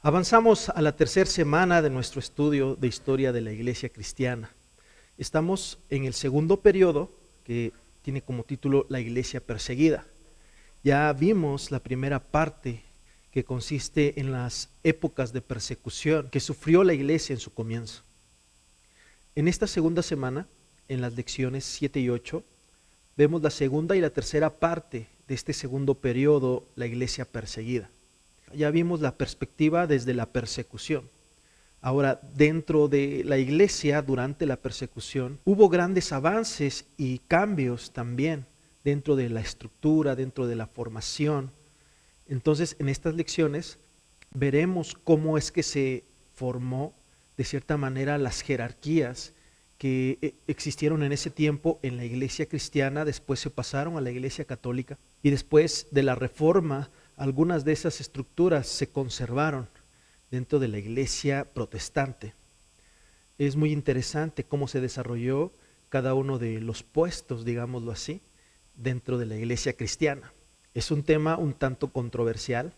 Avanzamos a la tercera semana de nuestro estudio de historia de la Iglesia cristiana. Estamos en el segundo periodo que tiene como título La Iglesia perseguida. Ya vimos la primera parte que consiste en las épocas de persecución que sufrió la Iglesia en su comienzo. En esta segunda semana, en las lecciones 7 y 8, vemos la segunda y la tercera parte de este segundo periodo, la Iglesia perseguida. Ya vimos la perspectiva desde la persecución. Ahora, dentro de la iglesia, durante la persecución, hubo grandes avances y cambios también dentro de la estructura, dentro de la formación. Entonces, en estas lecciones veremos cómo es que se formó, de cierta manera, las jerarquías que existieron en ese tiempo en la iglesia cristiana, después se pasaron a la iglesia católica y después de la reforma, algunas de esas estructuras se conservaron dentro de la iglesia protestante. Es muy interesante cómo se desarrolló cada uno de los puestos, digámoslo así, dentro de la iglesia cristiana. Es un tema un tanto controversial.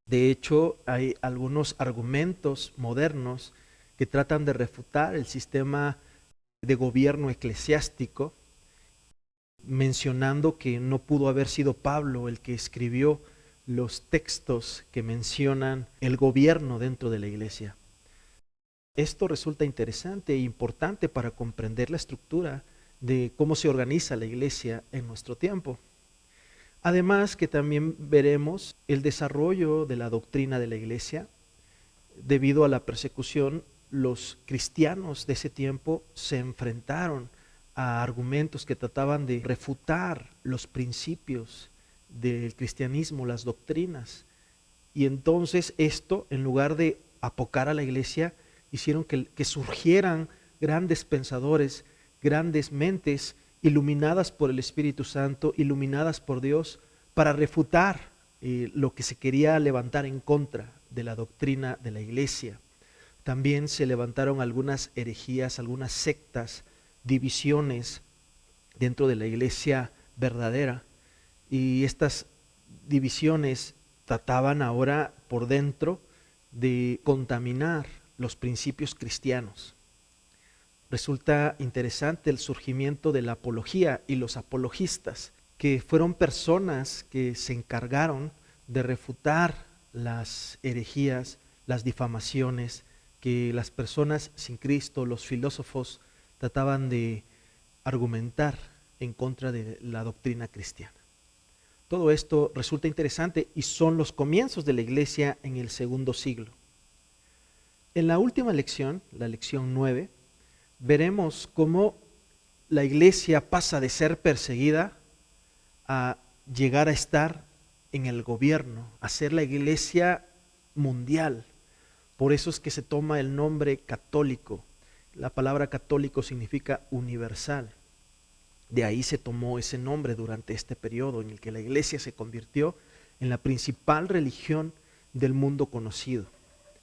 De hecho, hay algunos argumentos modernos que tratan de refutar el sistema de gobierno eclesiástico, mencionando que no pudo haber sido Pablo el que escribió los textos que mencionan el gobierno dentro de la iglesia. Esto resulta interesante e importante para comprender la estructura de cómo se organiza la iglesia en nuestro tiempo. Además que también veremos el desarrollo de la doctrina de la iglesia. Debido a la persecución, los cristianos de ese tiempo se enfrentaron a argumentos que trataban de refutar los principios del cristianismo, las doctrinas. Y entonces esto, en lugar de apocar a la iglesia, hicieron que surgieran grandes pensadores, grandes mentes iluminadas por el Espíritu Santo, iluminadas por Dios, para refutar lo que se quería levantar en contra de la doctrina de la iglesia. También se levantaron algunas herejías, algunas sectas, divisiones dentro de la iglesia verdadera. Y estas divisiones trataban ahora por dentro de contaminar los principios cristianos. Resulta interesante el surgimiento de la apología y los apologistas, que fueron personas que se encargaron de refutar las herejías, las difamaciones que las personas sin Cristo, los filósofos, trataban de argumentar en contra de la doctrina cristiana. Todo esto resulta interesante y son los comienzos de la iglesia en el segundo siglo. En la última lección, la lección 9, veremos cómo la iglesia pasa de ser perseguida a llegar a estar en el gobierno, a ser la iglesia mundial. Por eso es que se toma el nombre católico. La palabra católico significa universal. De ahí se tomó ese nombre durante este periodo en el que la iglesia se convirtió en la principal religión del mundo conocido.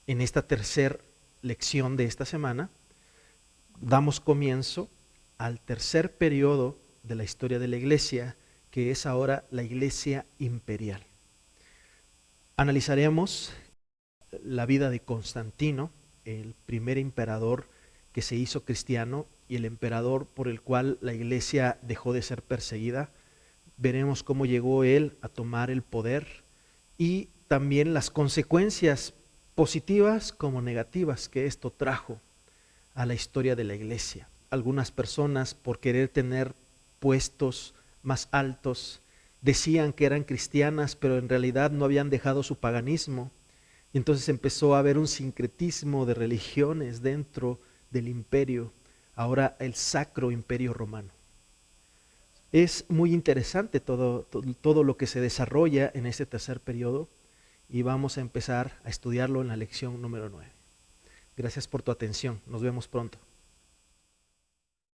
En esta tercera lección de esta semana, damos comienzo al tercer periodo de la historia de la iglesia, que es ahora la iglesia imperial. Analizaremos la vida de Constantino, el primer emperador que se hizo cristiano y el emperador por el cual la iglesia dejó de ser perseguida. Veremos cómo llegó él a tomar el poder y también las consecuencias positivas como negativas que esto trajo a la historia de la iglesia. Algunas personas, por querer tener puestos más altos, decían que eran cristianas, pero en realidad no habían dejado su paganismo. Y entonces empezó a haber un sincretismo de religiones dentro del imperio, ahora el Sacro Imperio Romano. Es muy interesante todo lo que se desarrolla en este tercer periodo y vamos a empezar a estudiarlo en la lección número 9. Gracias por tu atención. Nos vemos pronto.